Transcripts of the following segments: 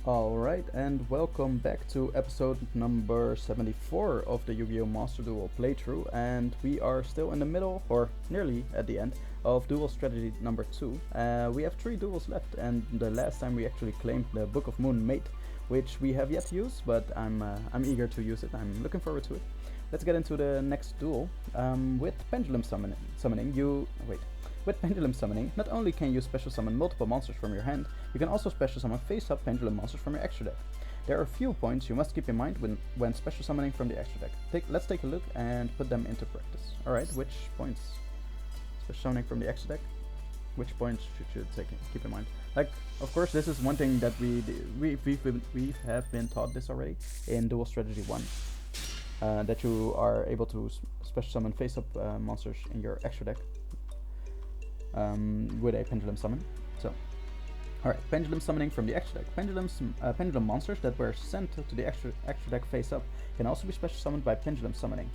Alright, and welcome back to episode number 74 of the Yu-Gi-Oh! Master Duel playthrough, and we are still in the middle, or nearly at the end, of Duel Strategy number 2. We have 3 duels left, and the last time we actually claimed the Book of Moon Mate, which we have yet to use, but I'm eager to use it. I'm looking forward to it. Let's get into the next duel. With Pendulum Summoning, with Pendulum Summoning, not only can you special summon multiple monsters from your hand, you can also special summon face-up Pendulum monsters from your extra deck. There are a few points you must keep in mind when special summoning from the extra deck. Let's take a look and put them into practice. Alright, which points? Special summoning from the extra deck? Which points should you keep in mind? Like, of course, this is one thing that we have been taught this already in Duel Strategy 1. That you are able to special summon face-up monsters in your extra deck with a Pendulum summon. So, alright, Pendulum summoning from the extra deck. Pendulum monsters that were sent to the extra deck face-up can also be special summoned by Pendulum summoning.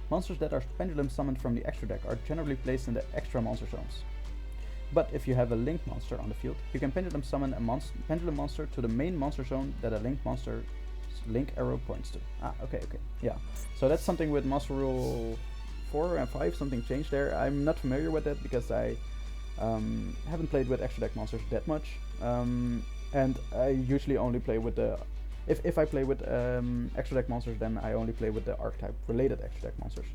Monsters that are Pendulum summoned from the extra deck are generally placed in the extra monster zones. But if you have a link monster on the field, you can Pendulum summon a Pendulum monster to the main monster zone that a link monster link arrow points to. Okay, yeah. So that's something with Master Rule 4 and 5, something changed there. I'm not familiar with that because I haven't played with extra deck monsters that much. And I usually only play with the... If I play with extra deck monsters, then I only play with the archetype related extra deck monsters,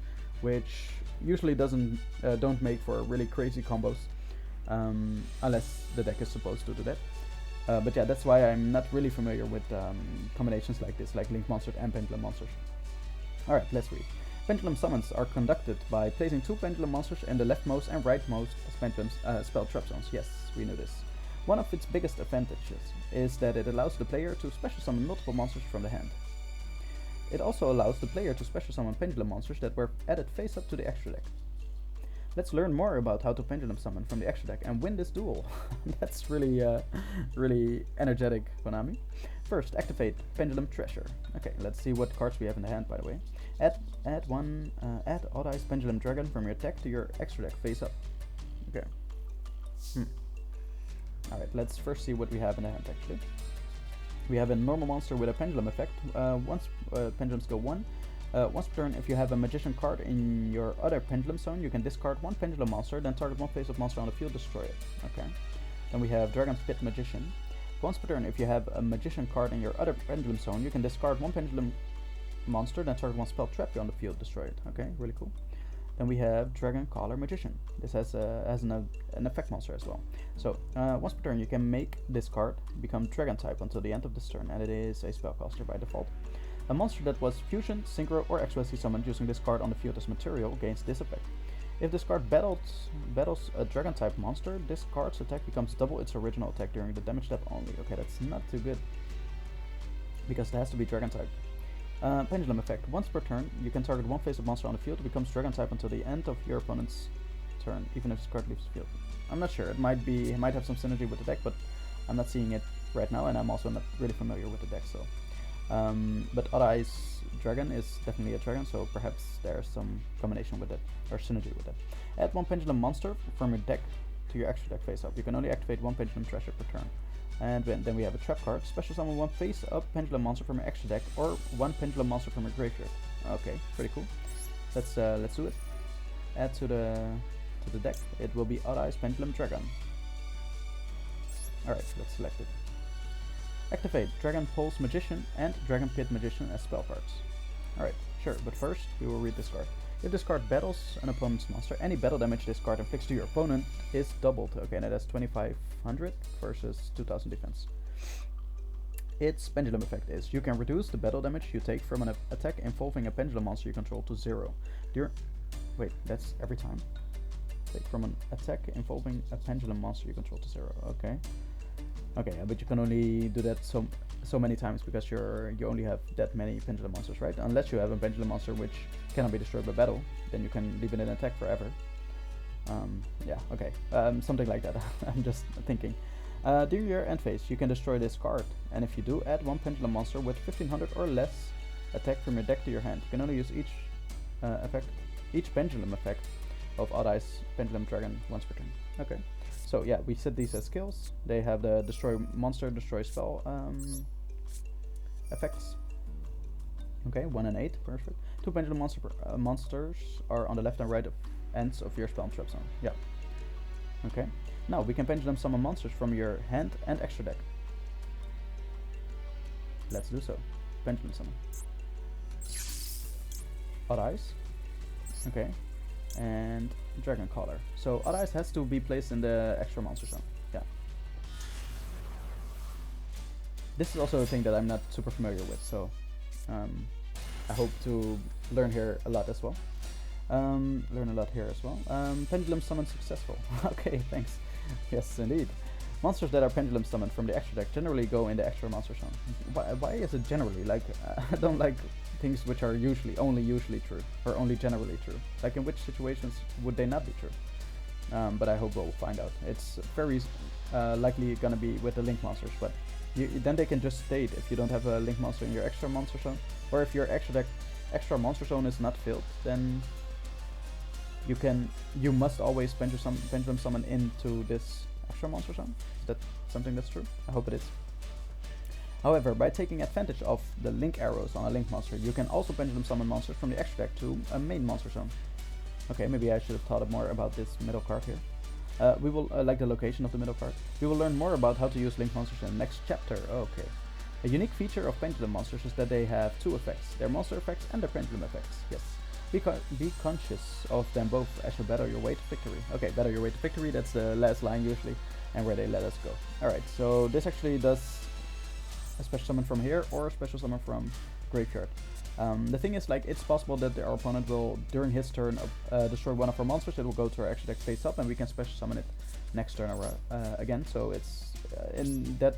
which usually don't make for really crazy combos, unless the deck is supposed to do that. But yeah, that's why I'm not really familiar with combinations like this, like Link Monsters and Pendulum Monsters. Alright, let's read. Pendulum summons are conducted by placing 2 Pendulum monsters in the leftmost and rightmost Pendulum spell trap zones. Yes, we knew this. One of its biggest advantages is that it allows the player to special summon multiple monsters from the hand. It also allows the player to special summon Pendulum monsters that were added face up to the extra deck. Let's learn more about how to Pendulum summon from the extra deck and win this duel. That's really energetic, Konami. First, activate Pendulum Treasure. Okay, let's see what cards we have in the hand, by the way. Add Odd Eyes Pendulum Dragon from your deck to your extra deck face up. Okay. Alright, let's first see what we have in the hand, actually. We have a normal monster with a Pendulum effect. Once Pendulums go 1, once per turn, if you have a Magician card in your other Pendulum zone, you can discard 1 Pendulum monster, then target 1 face-up monster on the field, destroy it. Okay. Then we have Dragon's Pit Magician. Once per turn, if you have a Magician card in your other Pendulum zone, you can discard 1 Pendulum monster, then target 1 spell trap you on the field, destroy it. Okay, really cool. Then we have Dragon Caller Magician. This has an effect monster as well. So, once per turn, you can make this card become Dragon type until the end of this turn, and it is a spellcaster by default. A monster that was fusion, synchro, or expressly summoned using this card on the field as material gains this effect. If this card battles a Dragon type monster, this card's attack becomes double its original attack during the damage step only. Okay, that's not too good, because it has to be Dragon type. Pendulum effect. Once per turn, you can target 1 face-up monster on the field. It becomes Dragon type until the end of your opponent's turn, even if this card leaves the field. I'm not sure. It might have some synergy with the deck, but I'm not seeing it right now, and I'm also not really familiar with the deck, so... but Odd Eyes Dragon is definitely a dragon, so perhaps there's some combination with it, or synergy with it. Add 1 Pendulum monster from your deck to your extra deck face up. You can only activate 1 Pendulum Treasure per turn. And then we have a trap card. Special summon 1 face up Pendulum monster from your extra deck, or 1 Pendulum monster from your graveyard. Okay, pretty cool. Let's do it. Add to the deck. It will be Odd Eyes Pendulum Dragon. Alright, let's select it. Activate Dragon Pulse Magician and Dragon Pit Magician as spell cards. Alright, sure, but first we will read this card. If this card battles an opponent's monster, any battle damage this card inflicts to your opponent is doubled. Okay, now that's 2500 versus 2000 defense. Its Pendulum effect is, you can reduce the battle damage you take from an attack involving a Pendulum monster you control to 0. Wait, that's every time? Take from an attack involving a Pendulum monster you control to 0. Okay. Okay, but you can only do that so many times because you only have that many Pendulum monsters, right? Unless you have a Pendulum monster which cannot be destroyed by battle, then you can leave it in attack forever. Yeah, okay, something like that. I'm just thinking. During your end phase, you can destroy this card, and if you do, add 1 Pendulum monster with 1500 or less attack from your deck to your hand. You can only use each Pendulum effect of Odd Eyes Pendulum Dragon once per turn. Okay. So yeah, we set these as skills. They have the destroy monster, destroy spell effects. Okay, 1 and 8, perfect. 2 Pendulum monsters are on the left and right ends of your spell and trap zone. Yeah. Okay. Now we can Pendulum summon monsters from your hand and extra deck. Let's do so. Pendulum summon. Odd Eyes. Okay. And Dragon Collar. So Odd Eyes has to be placed in the extra monster zone. Yeah. This is also a thing that I'm not super familiar with, so I hope to learn here a lot as well. Learn a lot here as well. Pendulum summon successful. Okay, thanks. Yes, indeed. Monsters that are pendulum summoned from the extra deck generally go in the extra monster zone. Why is it generally? Like, I don't like things which are only usually true, or only generally true. Like, in which situations would they not be true? But I hope we'll find out. It's very likely gonna be with the link monsters, but then they can just state if you don't have a link monster in your extra monster zone, or if your extra monster zone is not filled, then you must always pendulum summon into this extra monster zone. Is that something that's true? I hope it is. However, by taking advantage of the link arrows on a link monster, you can also pendulum summon monsters from the extra deck to a main monster zone. Okay, maybe I should have thought more about this middle card here. We will like the location of the middle card. We will learn more about how to use link monsters in the next chapter. Okay. A unique feature of pendulum monsters is that they have two effects: their monster effects and their pendulum effects. Yes. Be conscious of them both as you battle your way to victory. Okay, battle your way to victory, that's the last line usually, and where they let us go. Alright, so this actually does a special summon from here or a special summon from graveyard. The thing is, like, it's possible that our opponent will, during his turn, destroy one of our monsters. It will go to our extra deck face up, and we can special summon it next turn again. So it's in that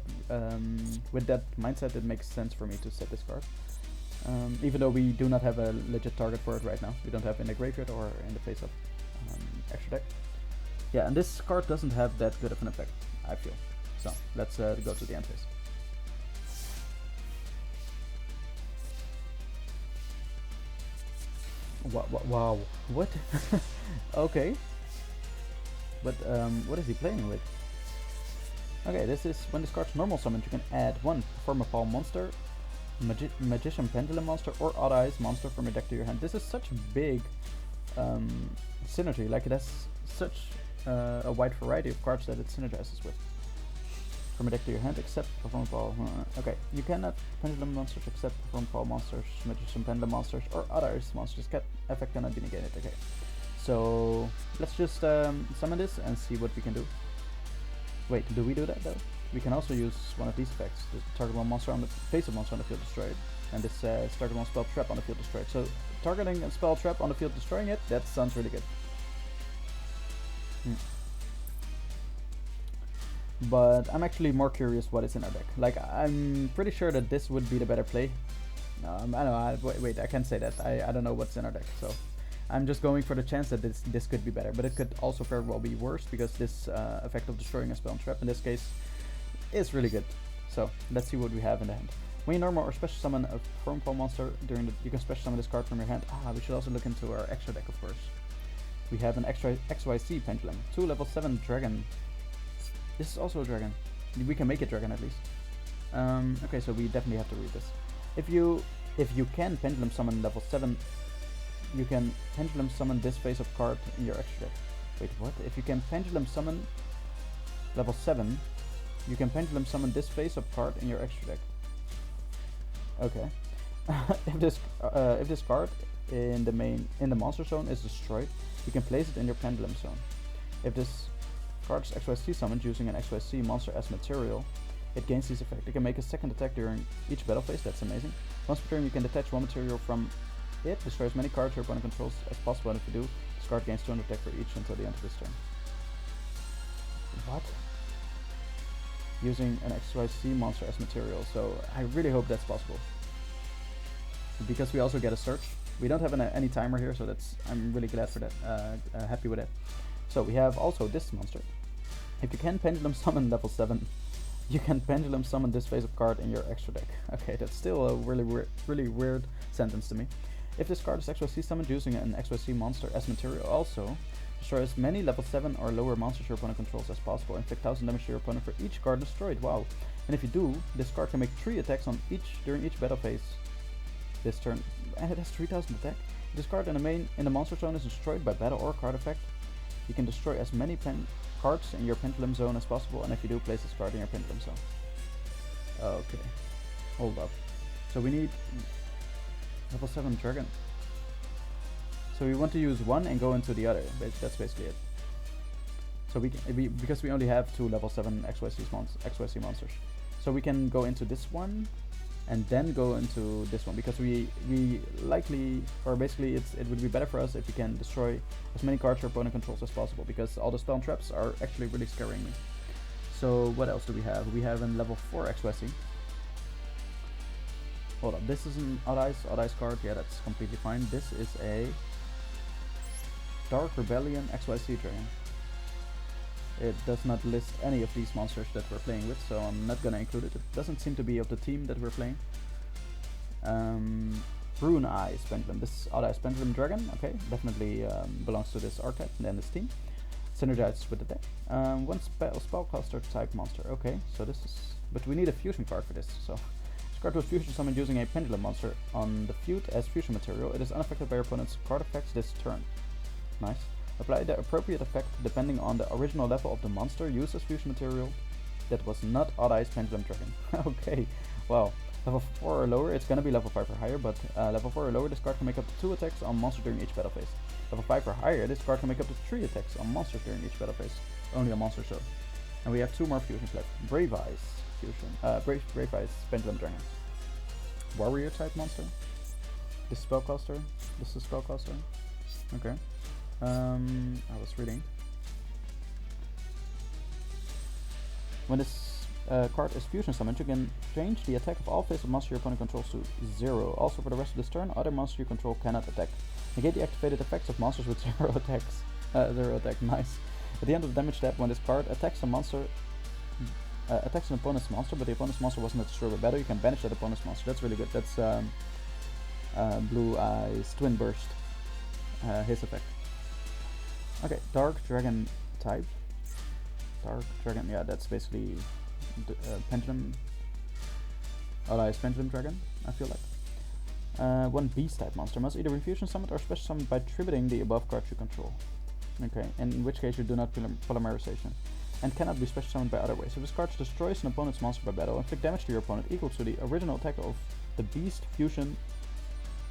with that mindset, it makes sense for me to set this card. Even though we do not have a legit target for it right now. We don't have it in the graveyard or in the face up extra deck. Yeah, and this card doesn't have that good of an effect, I feel. So let's go to the end phase. Wow, what? Okay. But what is he playing with? Okay, this is when this card's normal summoned, you can add one Performapal monster, Magician Pendulum monster, or Odd Eyes monster from your deck to your hand. This is such big synergy, like it has such a wide variety of cards that it synergizes with. From a deck to your hand, except Performapal. Okay, you cannot Pendulum monsters except Performapal monsters, Magician Pendulum monsters, or other monsters. Effect cannot be negated. Okay, so let's just summon this and see what we can do. Wait, do we do that though? We can also use one of these effects. Just target one monster on the face of monster on the field destroyed, and this target one spell trap on the field destroyed. So targeting a spell trap on the field, destroying it, that sounds really good. But I'm actually more curious what is in our deck. Like, I'm pretty sure that this would be the better play. I don't know, wait, I can't say that. I don't know what's in our deck, so I'm just going for the chance that this could be better. But it could also very well be worse, because this effect of destroying a spell and trap in this case is really good. So let's see what we have in the hand. When you normal or special summon a Performapal monster during you can special summon this card from your hand. We should also look into our extra deck, of course. We have an extra XYZ Pendulum, 2 level 7 dragon. This is also a dragon. We can make it dragon at least. Okay, so we definitely have to read this. If you can Pendulum summon level 7, you can Pendulum summon this face-up card in your extra deck. Wait, what? If you can Pendulum summon level 7, you can Pendulum summon this face-up card in your extra deck. Okay. If this card in the monster zone is destroyed, you can place it in your Pendulum zone. If this card's XYZ summoned using an XYZ monster as material, it gains this effect. It can make a second attack during each battle phase. That's amazing. Once per turn, you can detach one material from it, destroy as many cards your opponent controls as possible, and if you do, this card gains 200 attack for each until the end of this turn. What? Using an XYZ monster as material, so I really hope that's possible. Because we also get a search. We don't have any timer here, so I'm really glad for that, happy with that. So we have also this monster. If you can Pendulum summon level 7, you can Pendulum summon this face-up card in your extra deck. Okay, that's still a really weird sentence to me. If this card is XYZ summoned using an XYZ monster as material, also destroy as many level 7 or lower monsters your opponent controls as possible. Inflict 1000 damage to your opponent for each card destroyed. Wow. And if you do, this card can make 3 attacks on during each battle phase this turn, and it has 3000 attack. This card in the monster zone is destroyed by battle or card effect. You can destroy as many cards in your Pendulum zone as possible, and if you do, place this card in your Pendulum zone. Okay, hold up. So we need level 7 dragon. So we want to use one and go into the other. That's basically it. So because we only have 2 level 7 XYZ monsters. So we can go into this one and then go into this one, because we likely, or basically it would be better for us if we can destroy as many cards your opponent controls as possible, because all the spell and traps are actually really scaring me. So what else do we have? We have in level 4 XYZ. Hold up, this is an Odd Eyes card, yeah, that's completely fine. This is a Dark Rebellion XYZ Dragon. It does not list any of these monsters that we're playing with, so I'm not gonna include it. It doesn't seem to be of the team that we're playing. Brune Eyes Pendulum. This is Odd Eyes Pendulum Dragon. Okay, definitely belongs to this archetype and this team. Synergize with the deck. One spellcaster type monster. Okay, so this is, but we need a fusion card for this. So this card was fusion summoned using a Pendulum monster on the field as fusion material. It is unaffected by your opponent's card effects this turn. Nice. Apply the appropriate effect depending on the original level of the monster used as fusion material that was not Odd Eyes Pendulum Dragon. Okay, wow. Level 4 or lower, it's gonna be level 5 or higher, but level 4 or lower, this card can make up to 2 attacks on monsters during each battle phase. Level 5 or higher, this card can make up to 3 attacks on monsters during each battle phase. Only on monsters though. And we have 2 more fusions left. Brave Eyes fusion. Brave Eyes Pendulum Dragon. Warrior type monster. This is spellcaster. This is spellcaster. Okay. I was reading. When this card is fusion summoned, you can change the attack of all face of monster your opponent controls to 0. Also, for the rest of this turn, other monsters you control cannot attack. Negate the activated effects of monsters with 0 attacks. 0 attack, nice. At the end of the damage step, when this card attacks a monster, attacks an opponent's monster, but the opponent's monster wasn't destroyed by battle, you can banish that opponent's monster. That's really good. That's Blue Eyes Twin Burst. His effect. Okay, Dark Dragon type. Dark Dragon, yeah, that's basically Pendulum. Odd Eyes Pendulum Dragon, I feel like. One Beast type monster must either be fusion summoned or special summoned by tributing the above cards you control. Okay, in which case you do not polymerization. And cannot be special summoned by other ways. So this card destroys an opponent's monster by battle, inflict damage to your opponent equal to the original attack of the Beast fusion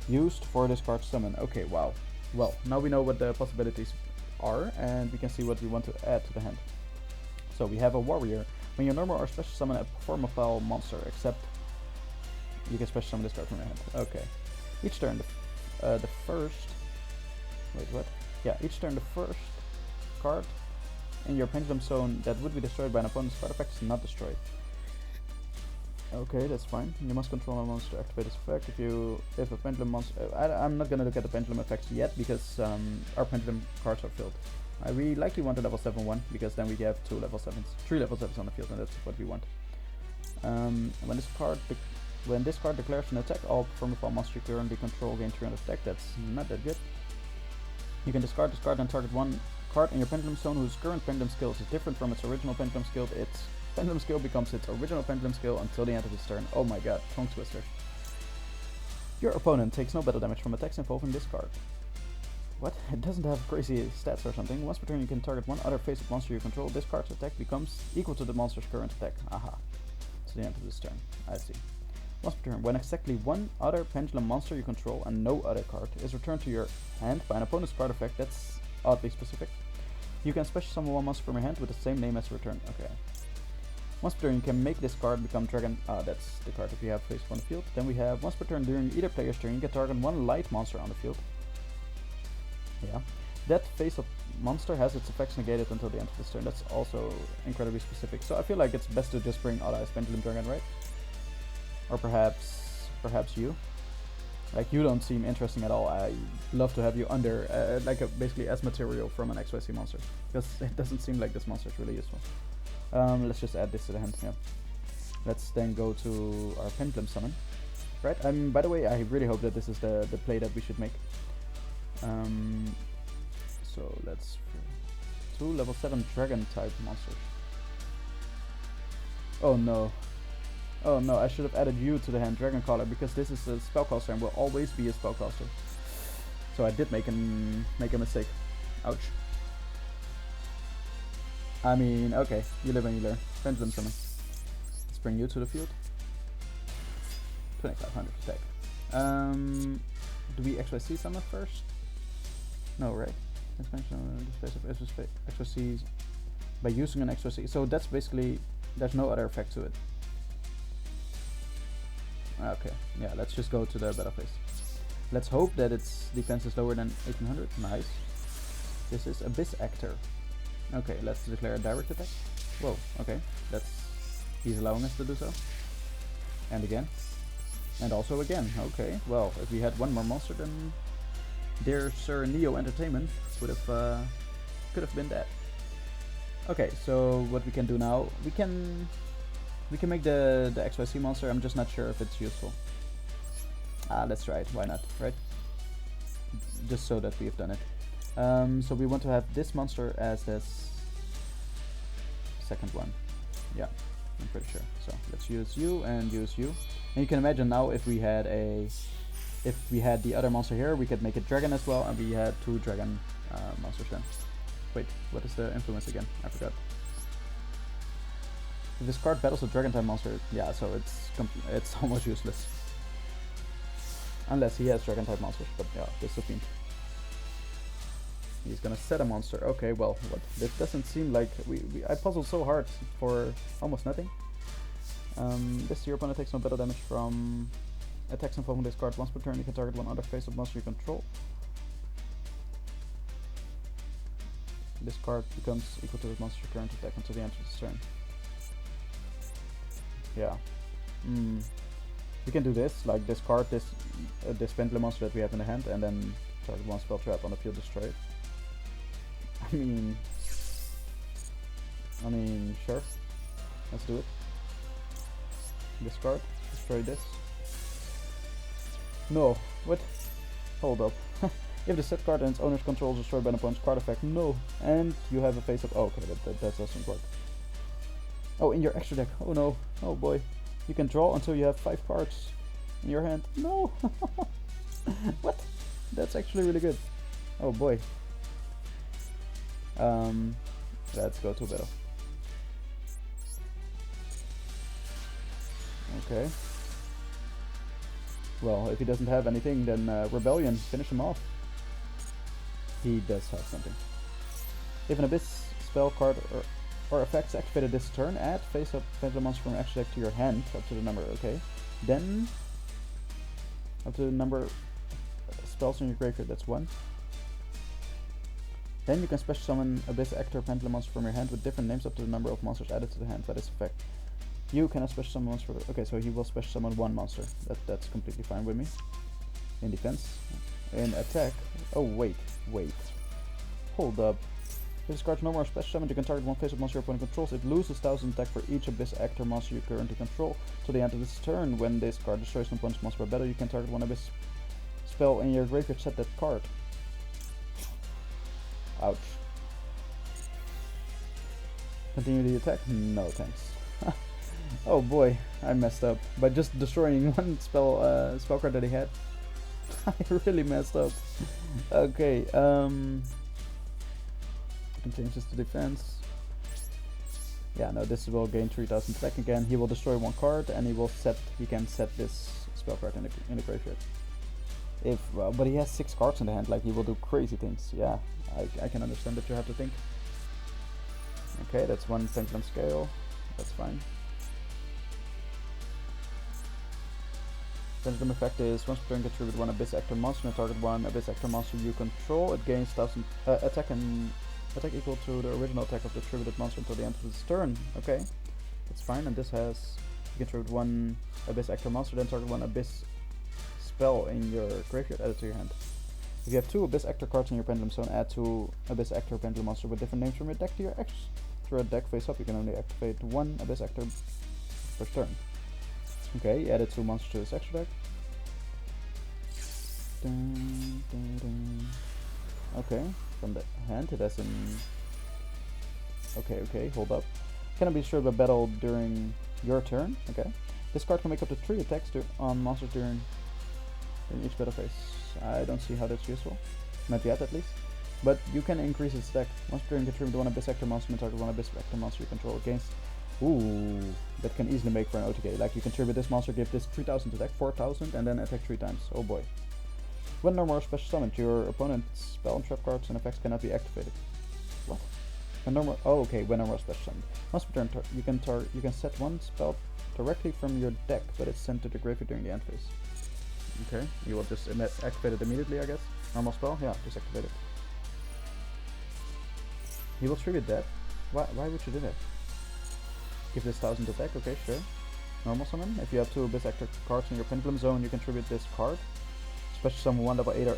used for this card's summon. Okay, wow. Well, now we know what the possibilities are, and we can see what we want to add to the hand. So we have a warrior. When you normal or special summon a performapal monster, except you can special summon this card from your hand. Okay. Each turn the first. Wait, what? Yeah, each turn the first card in your Pendulum zone that would be destroyed by an opponent's card effect is not destroyed. Okay, that's fine. You must control a monster to activate this effect. If a Pendulum monster, I'm not gonna look at the Pendulum effects yet because our Pendulum cards are filled. We likely want a level 7 one because then we have 3 level 7s on the field, and that's what we want. When this card declares an attack, all performapal monster you currently control gain 300 attack. That's not that good. You can discard this card and target one card in your Pendulum zone whose current Pendulum skill is different from its original Pendulum skill. Its Pendulum skill becomes its original Pendulum skill until the end of its turn. Oh my god, Tongue Twister. Your opponent takes no battle damage from attacks involving this card. What? It doesn't have crazy stats or something. Once per turn you can target one other face-up monster you control. This card's attack becomes equal to the monster's current attack. Aha. To the end of this turn. I see. Once per turn, when exactly one other Pendulum monster you control and no other card is returned to your hand by an opponent's card effect, that's oddly specific, you can special summon one monster from your hand with the same name as return. Okay. Once per turn you can make this card become Dragon. That's the card if you have face on the field. Then we have once per turn during either player's turn you can target one light monster on the field. Yeah. That face-up monster has its effects negated until the end of this turn. That's also incredibly specific. So I feel like it's best to just bring Odd Eyes Pendulum Dragon, right? Or perhaps you. Like, you don't seem interesting at all. I love to have you under, basically as material from an XYZ monster. Because it doesn't seem like this monster is really useful. Let's just add this to the hand, yeah. Let's then go to our Pendulum Summon. Right, by the way, I really hope that this is the play that we should make. So let's 2 level 7 dragon type monsters. Oh no, Oh no, I should have added you to the hand, Dragon Caller, because this is a spellcaster and will always be a spellcaster. So I did make a mistake. Ouch. I mean, okay, you live and you learn. Pendulum summon. Let's bring you to the field. 2500 attack. Do we XYZ summon first? No, right? Expansion on the space of XYZ by using an XYZ. So that's basically, there's no other effect to it. Okay, yeah, let's just go to the battle phase. Let's hope that its defense is lower than 1800. Nice. This is Abyss Actor. Okay, let's declare a direct attack. Whoa, okay, he's allowing us to do so. And again. And also again. Okay, well, if we had one more monster, then dear Sir Neo Entertainment could have been that. Okay, so what we can do now, we can make the XYZ monster. I'm just not sure if it's useful. Let's try it. Why not, right? Just so that we have done it. So we want to have this monster as this second one. Yeah, I'm pretty sure. So let's use you and use you. And you can imagine now if we had the other monster here, we could make it dragon as well, and we had two dragon monsters then. Wait, what is the influence again? I forgot. If this card battles a dragon type monster, yeah, so it's almost useless. Unless he has dragon type monsters, but yeah, this is a fiend. He's gonna set a monster. Okay, well, what? This doesn't seem like I puzzled so hard for almost nothing. This your opponent takes no battle damage from attacks involving this card once per turn. You can target one other face-up monster you control. This card becomes equal to the monster's current attack until the end of its turn. Yeah. We can do this, like discard this Pendulum monster that we have in the hand, and then target one spell trap on the field, destroy it. I mean, sure. Let's do it. Discard, destroy this. No, what? Hold up. If the set card and its owner's control is destroyed by an opponent's card effect, no. And you have a face up. Oh, okay, that doesn't work. Oh, in your extra deck. Oh no. Oh boy. You can draw until you have 5 cards in your hand. No. What? That's actually really good. Oh boy. Let's go to battle. Okay. Well, if he doesn't have anything, then Rebellion, finish him off. He does have something. If an Abyss spell card or effects activated this turn, add face-up Pendulum monster from extra deck to your hand, up to the number, okay. Then, up to the number of spells in your graveyard, that's 1. Then you can special summon Abyss Actor Pendulum monster from your hand with different names up to the number of monsters added to the hand by this effect. You cannot special summon monster. Okay, so he will special summon 1 monster. That's completely fine with me. In defense. In attack. Oh wait. Hold up. If this card's no more special summon, you can target one face-up monster your opponent controls. It loses 1000 attack for each Abyss Actor monster you currently control till the end of this turn. When this card destroys an opponent's monster by battle, you can target one Abyss spell in your graveyard, set that card. Ouch. Continue the attack? No thanks. Oh boy, I messed up by just destroying one spell card that he had. I really messed up. Okay, changes to defense. Yeah, no, this will gain 3000 attack again. He will destroy 1 card, and he can set this spell card in the graveyard. But he has 6 cards in the hand, like he will do crazy things. Yeah, I can understand that you have to think. Okay, that's 1 Pendulum scale. That's fine. Pendulum effect is once per turn contribute 1 Abyss Actor monster and target 1 Abyss Actor monster you control. It gains 1000 attack equal to the original attack of the attributed monster until the end of its turn. Okay, that's fine. And this has you contribute 1 Abyss Actor monster, then target 1 Abyss spell in your graveyard added to your hand. If you have 2 Abyss Actor cards in your Pendulum zone, add 2 Abyss Actor Pendulum monster with different names from your deck to your extra deck face up. You can only activate 1 Abyss Actor per turn. Okay, he added 2 monsters to his extra deck. Okay, from the hand it has an... Okay, hold up. Cannot be destroyed by battle during your turn. Okay. This card can make up to 3 attacks on monsters during each battle phase. I don't see how that's useful. Not yet, at least. But you can increase its attack. Once per turn, contribute one Abyss Actor monster and target one Abyss Actor monster you control against. Ooh, that can easily make for an OTK. Like, you contribute this monster, give this 3000 attack, 4000, and then attack 3 times. Oh boy. When no more special summoned, your opponent's spell and trap cards and effects cannot be activated. What? When no more. Oh, okay. When no more special summoned. Once per turn, you can set one spell directly from your deck, but it's sent to the graveyard during the end phase. Okay, you will just activate it immediately, I guess. Normal spell? Yeah, just activate it. You will tribute that? Why would you do that? Give this 1000 attack, okay, sure. Normal summon. If you have 2 Abyss Actor cards in your Pendulum zone, you can tribute this card. Special summon 1 level 8 or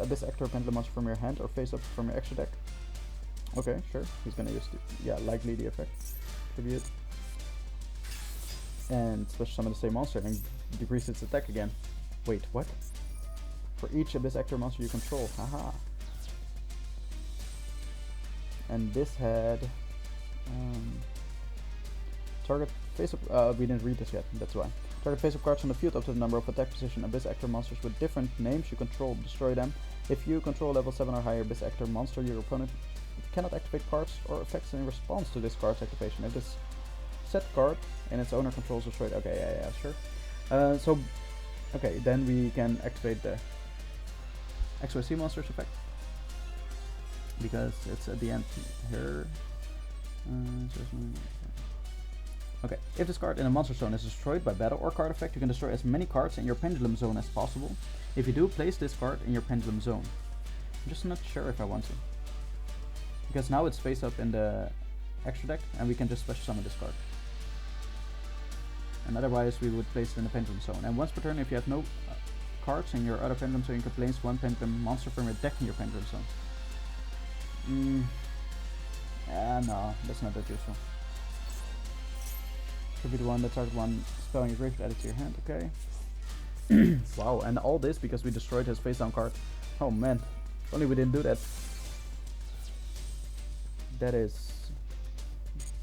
Abyss Actor Pendulum monster from your hand or face up from your extra deck. Okay, sure. He's gonna use likely the effect. Tribute. And special summon the same monster and decrease its attack again. Wait, what? For each Abyss Actor monster you control. Haha. And this had target face up. We didn't read this yet, that's why. Target face up cards on the field up to the number of attack position Abyss Actor monsters with different names you control. Destroy them. If you control level 7 or higher Abyss Actor monster, your opponent cannot activate cards or effects in response to this card's activation. If this set card and its owner controls destroyed. Okay, yeah, sure. So, okay, then we can activate the XYZ monsters effect because it's at the end here. Okay, if this card in a monster zone is destroyed by battle or card effect, you can destroy as many cards in your Pendulum zone as possible. If you do, place this card in your Pendulum zone. I'm just not sure if I want to, because now it's face up in the extra deck and we can just special summon this card. And otherwise we would place it in the Pendulum zone. And once per turn, if you have no cards in your other Pendulum zone, you can place 1 Pendulum monster from your deck in your Pendulum zone. No, that's not that useful. Tribute 1, that's target 1 spell in your graveyard, add it to your hand, okay. Wow, and all this because we destroyed his face down card. Oh man, if only we didn't do that. That is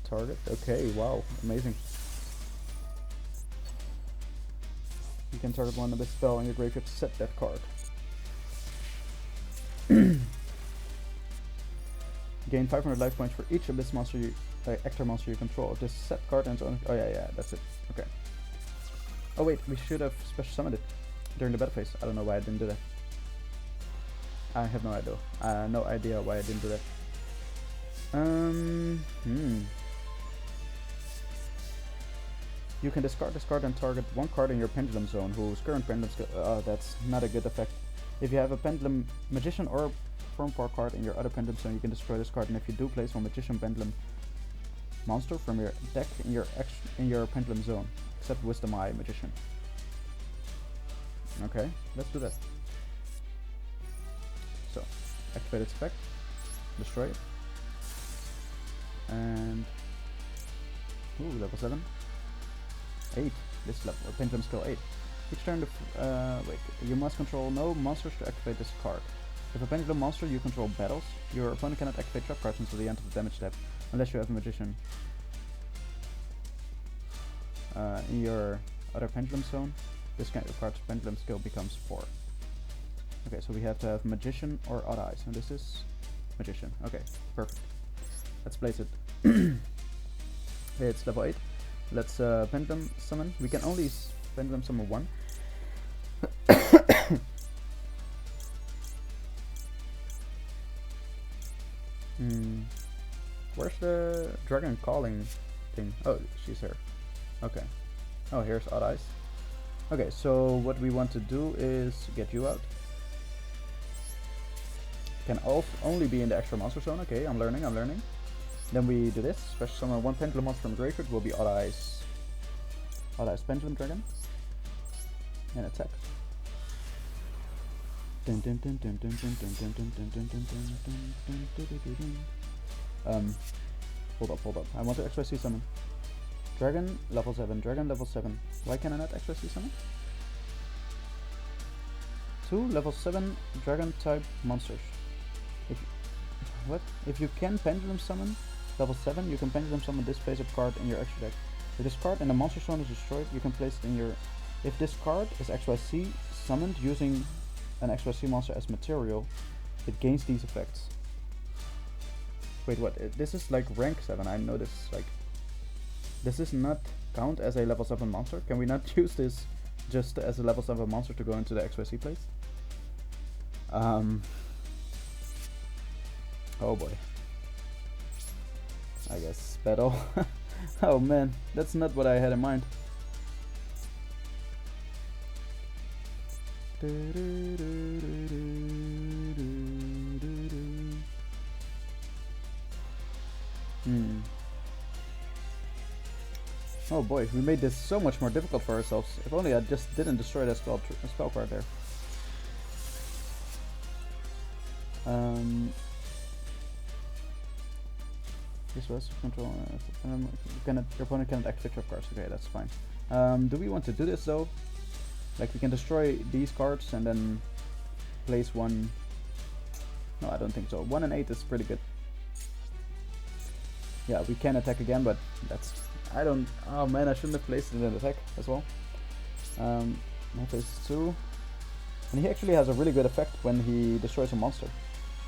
target, okay, wow, amazing. You can target 1 of this spell in your graveyard to set that card. Gain 500 life points for each Abyss monster Actor monster you control. If this set card and its own. Oh yeah, that's it. Okay. Oh wait, we should have special summoned it during the battle phase. I don't know why I didn't do that. I have no idea. No idea why I didn't do that. You can discard this card and target 1 card in your Pendulum zone whose current Pendulum skill. Oh, that's not a good effect. If you have a Pendulum Magician or Form Power card in your other Pendulum zone, you can destroy this card, and if you do, place 1 Magician Pendulum monster from your deck in your Pendulum zone, except Wisdom Eye Magician. Okay, let's do that. So, activate its effect, destroy it, and level 7, 8. This level, Pendulum skill 8. Each turn, wait, you must control no monsters to activate this card. If a Pendulum monster you control battles, your opponent cannot activate trap cards until the end of the damage step, unless you have a Magician in your other Pendulum zone. This card's Pendulum skill becomes 4. Okay, so we have to have Magician or Odd Eyes, and this is Magician. Okay, perfect. Let's place it. It's level 8. Let's Pendulum summon. We can only Pendulum summon 1. Where's the dragon calling thing? Oh, she's here. Okay. Oh, here's Odd Eyes. Okay, so what we want to do is get you out. Can only be in the extra monster zone. Okay, I'm learning. Then we do this. Special summon 1 Pendulum monster from graveyard will be Odd Eyes. Odd Eyes Pendulum Dragon. And attack. Hold up. I want to XYZ summon. Dragon level 7, Dragon level 7. Why can I not XYZ summon? 2 level 7 Dragon type monsters. If you can Pendulum summon level 7, you can Pendulum summon this face up card in your extra deck. If this card in the monster zone is destroyed, you can place it in your... If this card is XYZ summoned using an XYZ monster as material, it gains these effects. Wait, what? This is like rank 7, I know this. Like, does this not count as a level 7 monster? Can we not use this just as a level 7 monster to go into the XYZ place? Oh boy. I guess battle. Oh man, that's not what I had in mind. Oh boy, we made this so much more difficult for ourselves. If only I just didn't destroy that spell card there. This was control. Your opponent cannot activate trap cards. Okay, that's fine. Do we want to do this though? Like, we can destroy these cards and then place one. No, I don't think so. 1 and 8 is pretty good. Yeah, we can attack again, but that's... I don't... Oh man, I shouldn't have placed it in attack as well. Now phase 2. And he actually has a really good effect when he destroys a monster.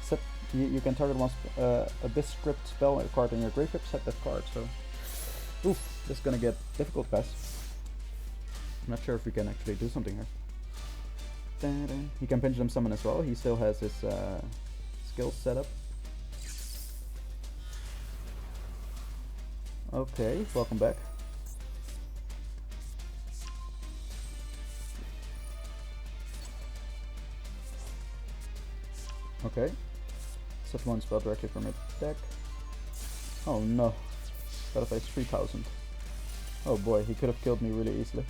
Set, you can target one Abyss Script spell card in your graveyard, set that card, so... Oof, this is gonna get difficult, guys. I'm not sure if we can actually do something here. He can Pendulum Summon as well, he still has his skills set up. Okay, welcome back. Okay. Set one spell directly from your deck. Oh no. Gotta face 3000. Oh boy, he could have killed me really easily.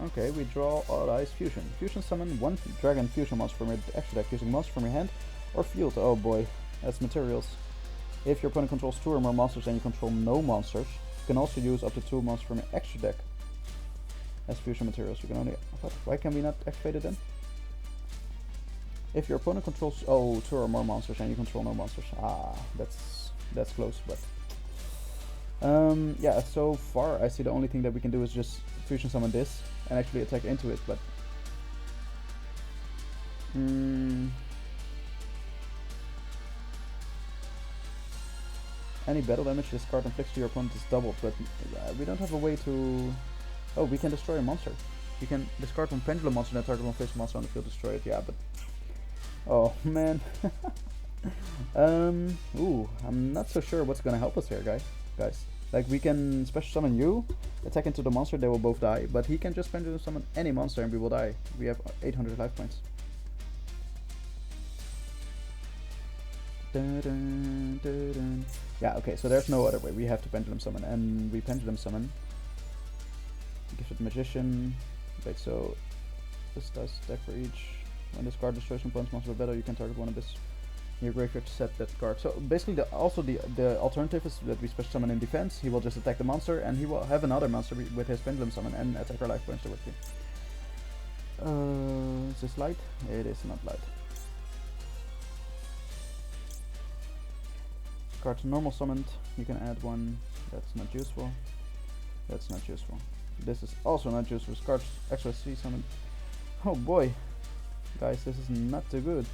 Okay, we draw Odd Eyes Fusion. Fusion summon one Dragon Fusion monster from your extra deck using monster from your hand or field. Oh boy, that's materials. If your opponent controls 2 or more monsters and you control no monsters, you can also use up to 2 monsters from your extra deck as fusion materials. You can only... What? Why can we not activate it then? If your opponent controls 2 or more monsters and you control no monsters. Ah, that's close, but... yeah, so far I see the only thing that we can do is just fusion summon this and actually attack into it, but... Any battle damage this card inflicts to your opponent is doubled, but we don't have a way to... Oh, we can destroy a monster. You can discard one Pendulum monster and target one face monster on the field, destroy it, yeah, but... Oh, man. Ooh, I'm not so sure what's gonna help us here, guys. Like, we can special summon you, attack into the monster, they will both die, but he can just Pendulum summon any monster and we will die. We have 800 life points. Dun, dun, dun, dun. Yeah, okay, so there's no other way. We have to Pendulum summon, and we Pendulum summon. Gifted Magician. Wait, so this does deck for each. When this card destroys an opponent's monster by battle, you can target one of this in your graveyard to set that card. So basically, the alternative is that we special summon in defense. He will just attack the monster, and he will have another monster with his Pendulum summon and attack our life points directly. Is this light? It is not light. Cards normal summoned, you can add one. That's not useful. That's not useful. This is also not useful. Cards extra C summoned. Oh boy, guys, this is not too good.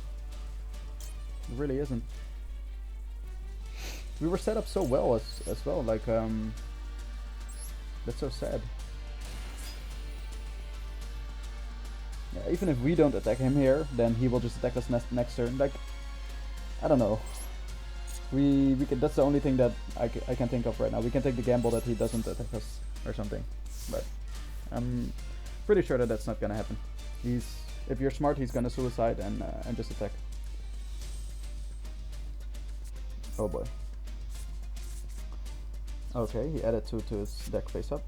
It really isn't. We were set up so well as well. Like that's so sad. Yeah, even if we don't attack him here, then he will just attack us next turn. Like, I don't know. We can, that's the only thing that I can think of right now. We can take the gamble that he doesn't attack us or something, but I'm pretty sure that that's not gonna happen. If you're smart, he's gonna suicide and just attack. Oh boy. Okay, he added 2 to his deck face up.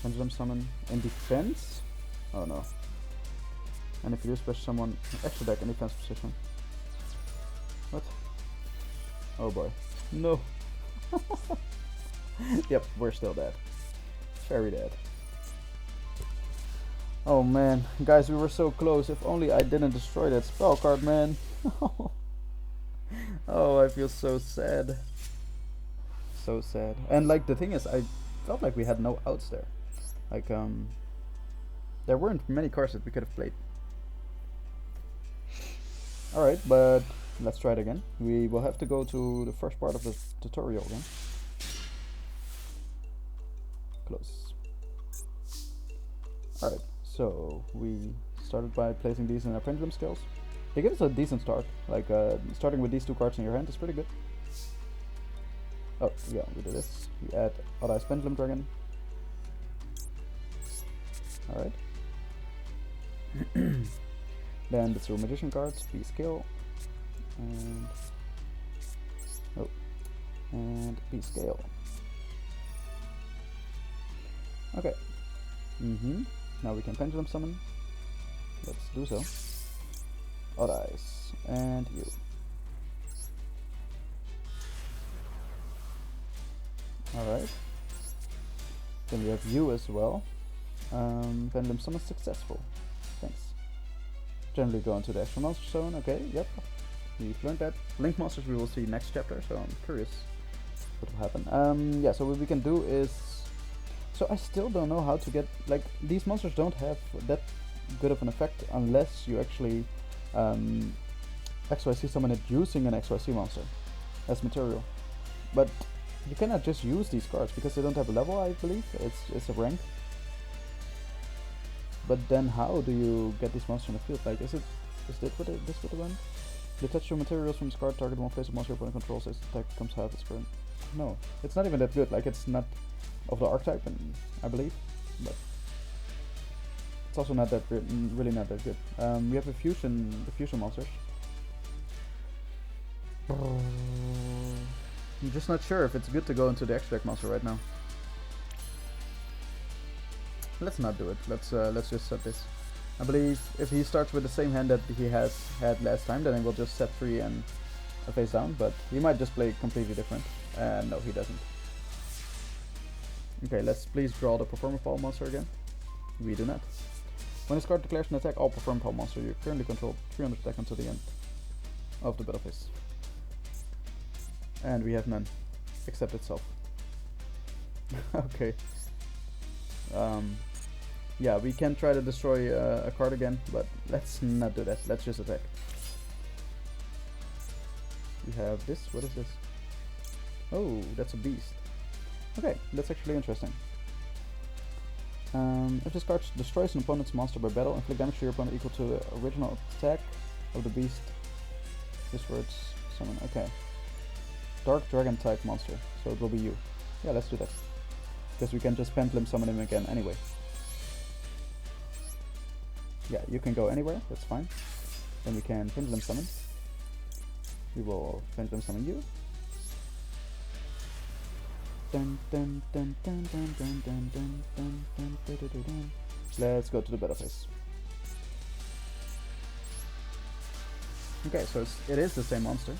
Pendulum summon in defense. Oh no. And if you do special summon extra deck in defense position. What? Oh boy. No. Yep, we're still dead. Very dead. Oh man. Guys, we were so close. If only I didn't destroy that spell card, man. Oh, I feel so sad. So sad. And like the thing is, I felt like we had no outs there. Like there weren't many cards that we could have played. Alright, but let's try it again. We will have to go to the first part of the tutorial again. Close. Alright, so we started by placing these in our pendulum scales. They give us a decent start. Like starting with these two cards in your hand is pretty good. Oh yeah, we do this. We add Odd-Eyes Pendulum Dragon. Alright. Then the two magician cards, B scale, and oh, and B scale. Okay. Now we can pendulum summon. Let's do so. Odd-Eyes and you. Alright. Then we have you as well. Pendulum summon successful. Thanks. Generally go into the extra monster zone. Okay, yep. We've learned that. Link monsters we will see next chapter, so I'm curious what will happen. Yeah, so what we can do is... So I still don't know how to get... Like, these monsters don't have that good of an effect unless you actually XYZ summon it using an XYZ monster as material. But you cannot just use these cards because they don't have a level, I believe. It's a rank. But then how do you get these monsters in the field? Like, is this what the one? Detach your materials from this card, target one face of monster your opponent controls as the attack comes half its current. No, it's not even that good. Like, it's not of the archetype, and I believe, but it's also not that really not that good. We have the fusion monsters. I'm just not sure if it's good to go into the extra deck monster right now. Let's not do it. Let's just set this. I believe if he starts with the same hand that he has had last time, then he will just set 3 and face down. But he might just play completely different. No, he doesn't. Okay, let's please draw the Performer Pile monster again. We do not. When this card declares an attack, all Performer Pile monster you currently control 300 attack until the end of the battle phase. And we have none, except itself. Okay. Yeah, we can try to destroy a card again, but let's not do that. Let's just attack. We have this. What is this? Oh, that's a beast. Okay, that's actually interesting. If this card destroys an opponent's monster by battle, inflict damage to your opponent equal to the original attack of the beast. This word's summon. Okay. Dark Dragon type monster, so it will be you. Yeah, let's do that. Because we can just Pendulum summon him again anyway. Yeah, you can go anywhere, that's fine. Then we can Pendulum summon. We will Pendulum summon you. Let's go to the battle phase. Okay, so it is the same monster.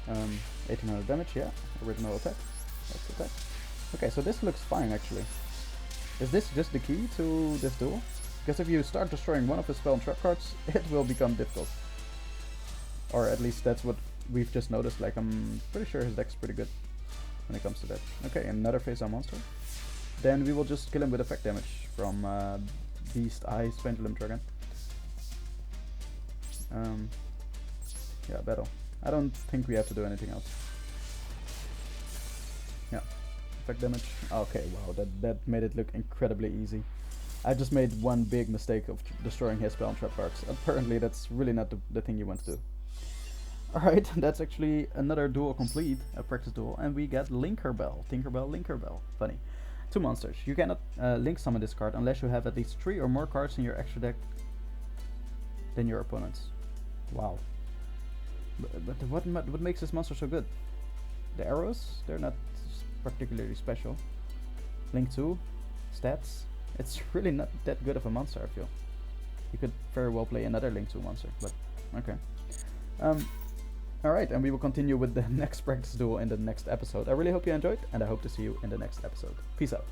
1800 damage, yeah. Original attack. Let's attack. Okay, so this looks fine actually. Is this just the key to this duel? Because if you start destroying one of his spell and trap cards, it will become difficult. Or at least that's what we've just noticed. Like, I'm pretty sure his deck's pretty good when it comes to that. Okay, another face-down monster. Then we will just kill him with effect damage from Beast Eyes Pendulum Dragon. Yeah, battle. I don't think we have to do anything else. Yeah, effect damage. Okay, wow, that made it look incredibly easy. I just made one big mistake of destroying his spell and trap cards. Apparently that's really not the thing you want to do. Alright, that's actually another duel complete, a practice duel, and we get Tinkerbell, Linkerbell. Funny. 2 monsters. You cannot link summon this card unless you have at least 3 or more cards in your extra deck than your opponent's. Wow. But what makes this monster so good? The arrows? They're not particularly special. Link 2, stats. It's really not that good of a monster, I feel. You could very well play another Link 2 monster, but okay. Alright, and we will continue with the next practice duel in the next episode. I really hope you enjoyed, and I hope to see you in the next episode. Peace out.